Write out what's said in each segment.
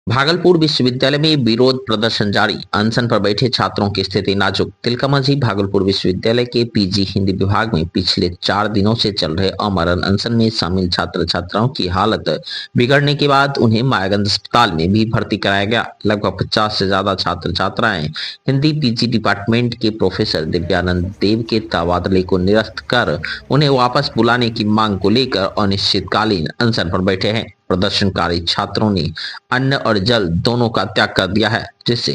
भागलपुर विश्वविद्यालय में विरोध प्रदर्शन जारी। अनशन पर बैठे छात्रों की स्थिति नाजुक। तिलका मांझी भागलपुर विश्वविद्यालय के पीजी हिंदी विभाग में पिछले 4 दिनों से चल रहे आमरण अनशन में शामिल छात्र छात्राओं की हालत बिगड़ने के बाद उन्हें मायागंज अस्पताल में भी भर्ती कराया गया। लगभग 50 से ज्यादा छात्र छात्राएं हिंदी पीजी डिपार्टमेंट के प्रोफेसर दिव्यानंद देव के तबादले को निरस्त कर उन्हें वापस बुलाने की मांग को लेकर अनिश्चितकालीन अनशन पर बैठे हैं। प्रदर्शनकारी छात्रों ने अन्न और जल दोनों का त्याग कर दिया है, जिससे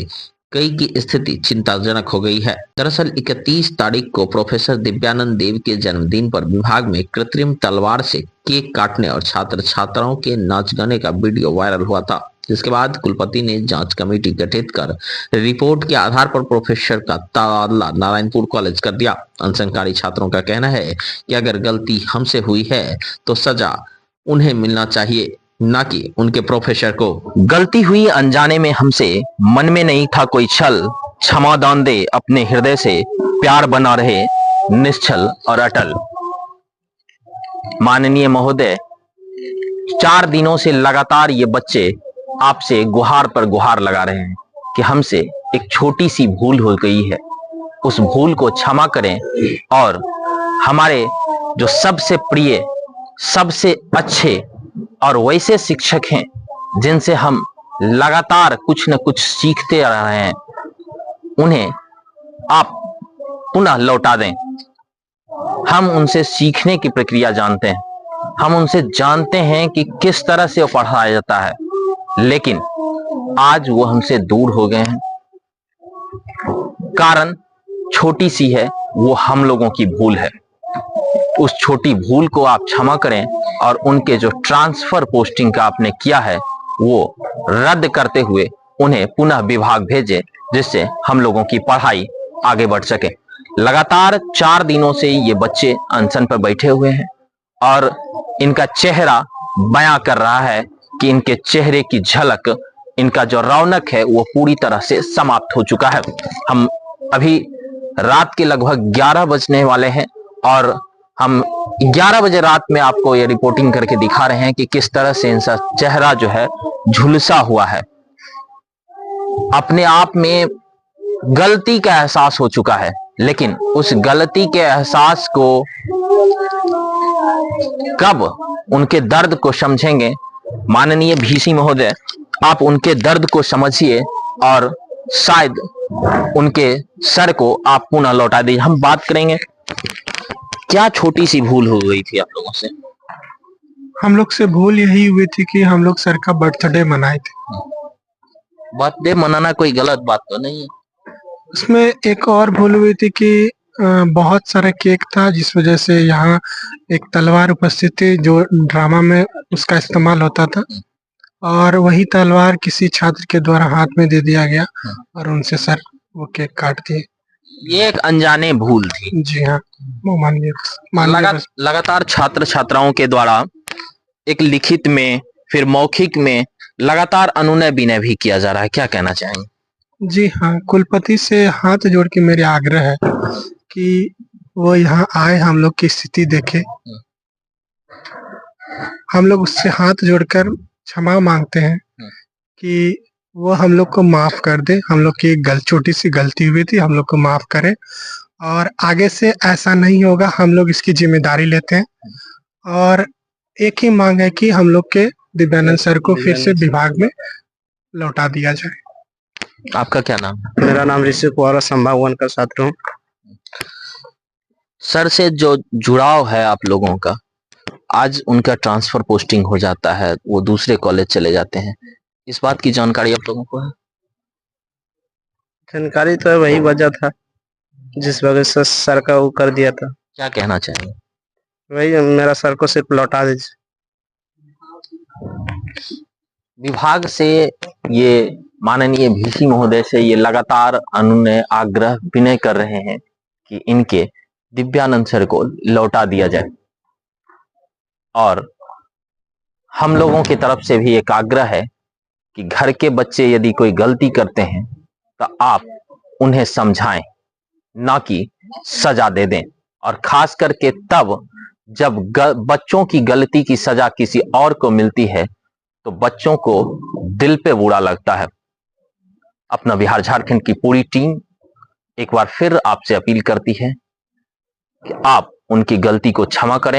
कई की स्थिति चिंताजनक हो गई है। दरअसल 31 तारीख को प्रोफेसर दिव्यानंद देव के जन्मदिन पर विभाग में कृत्रिम तलवार से केक काटने और छात्र छात्राओं के नाच गाने का वीडियो वायरल हुआ था, जिसके बाद कुलपति ने जांच कमेटी गठित कर रिपोर्ट के आधार पर प्रोफेसर का तबादला नारायणपुर कॉलेज कर दिया। अनशनकारी छात्रों का कहना है कि अगर गलती हमसे हुई है तो सजा उन्हें मिलना चाहिए, ना कि उनके प्रोफेसर को। गलती हुई अनजाने में हमसे, मन में नहीं था कोई छल, क्षमादान दे अपने हृदय से, प्यार बना रहे निश्चल और अटल। माननीय महोदय, 4 दिनों से लगातार ये बच्चे आपसे गुहार पर गुहार लगा रहे हैं कि हमसे एक छोटी सी भूल हो गई है, उस भूल को क्षमा करें और हमारे जो सबसे प्रिय, सबसे अच्छे और वैसे शिक्षक हैं जिनसे हम लगातार कुछ न कुछ सीखते आ रहे हैं, उन्हें आप पुनः लौटा दें। हम उनसे सीखने की प्रक्रिया जानते हैं, हम उनसे जानते हैं कि किस तरह से वो पढ़ाया जाता है, लेकिन आज वो हमसे दूर हो गए हैं। कारण छोटी सी है, वो हम लोगों की भूल है। उस छोटी भूल को आप क्षमा करें और उनके जो ट्रांसफर पोस्टिंग का आपने किया है वो रद्द करते हुए उन्हें पुनः विभाग भेजें, जिससे हम लोगों की पढ़ाई आगे बढ़ सके। लगातार 4 दिनों से ये बच्चे अनशन पर बैठे हुए हैं और इनका चेहरा बयां कर रहा है कि इनके चेहरे की झलक, इनका जो रौनक है वो पूरी तरह से समाप्त हो चुका है। हम अभी रात के लगभग 11 बजने वाले हैं और हम 11 बजे रात में आपको ये रिपोर्टिंग करके दिखा रहे हैं कि किस तरह से इनका चेहरा जो है झुलसा हुआ है। अपने आप में गलती का एहसास हो चुका है, लेकिन उस गलती के एहसास को कब उनके दर्द को समझेंगे। माननीय भीसी महोदय, आप उनके दर्द को समझिए और शायद उनके सर को आप पुनः लौटा दीजिए। हम बात करेंगे, क्या छोटी सी भूल हो गई थी आप लोगों से? हम लोग से भूल यही हुई थी कि हम लोग सर का बर्थडे मनाए थे। बर्थडे मनाना कोई गलत बात तो नहीं है। उसमें एक और भूल हुई थी कि बहुत सारा केक था, जिस वजह से यहाँ एक तलवार उपस्थित थी जो ड्रामा में उसका इस्तेमाल होता था, और वही तलवार किसी छात्र के द्वारा हाथ में दे दिया गया और उनसे सर वो केक काट दिए। ये एक अनजाने भूल थी। जी हाँ, लगातार छात्र छात्राओं के द्वारा एक लिखित में, फिर मौखिक में लगातार अनुनय विनय भी किया जा रहा है, क्या कहना चाहेंगे? जी हाँ, कुलपति से हाथ जोड़ के मेरे आग्रह है कि वो यहाँ आए, हम लोग की स्थिति देखे। हम लोग उससे हाथ जोड़कर क्षमा मांगते हैं कि वो हम लोग को माफ कर दे। हम लोग की छोटी सी गलती हुई थी, हम लोग को माफ करे और आगे से ऐसा नहीं होगा, हम लोग इसकी जिम्मेदारी लेते हैं। और एक ही मांग है कि हम लोग के दिव्यानंद सर को फिर से विभाग में लौटा दिया जाए। आपका क्या नाम? मेरा नाम ऋषि कुमार, संभाग 1 का छात्र हूँ। सर से जो जुड़ाव है आप लोगों का, आज उनका ट्रांसफर पोस्टिंग हो जाता है, वो दूसरे कॉलेज चले जाते हैं, इस बात की जानकारी आप लोगों को है? जानकारी तो वही वजह था जिस वजह से सर का वो कर दिया था। क्या कहना चाहेंगे? वही, मेरा सर को सिर्फ लौटा दीजिए। विभाग से ये माननीय भीसी महोदय से ये लगातार अनुनय, आग्रह, विनय कर रहे हैं कि इनके दिव्यानंद सर को लौटा दिया जाए, और हम लोगों की तरफ से भी एक आग्रह है कि घर के बच्चे यदि कोई गलती करते हैं तो आप उन्हें समझाएं, ना कि सजा दे दें। और खास करके तब जब बच्चों की गलती की सजा किसी और को मिलती है तो बच्चों को दिल पे बुरा लगता है। अपना बिहार झारखंड की पूरी टीम एक बार फिर आपसे अपील करती है कि आप उनकी गलती को क्षमा करें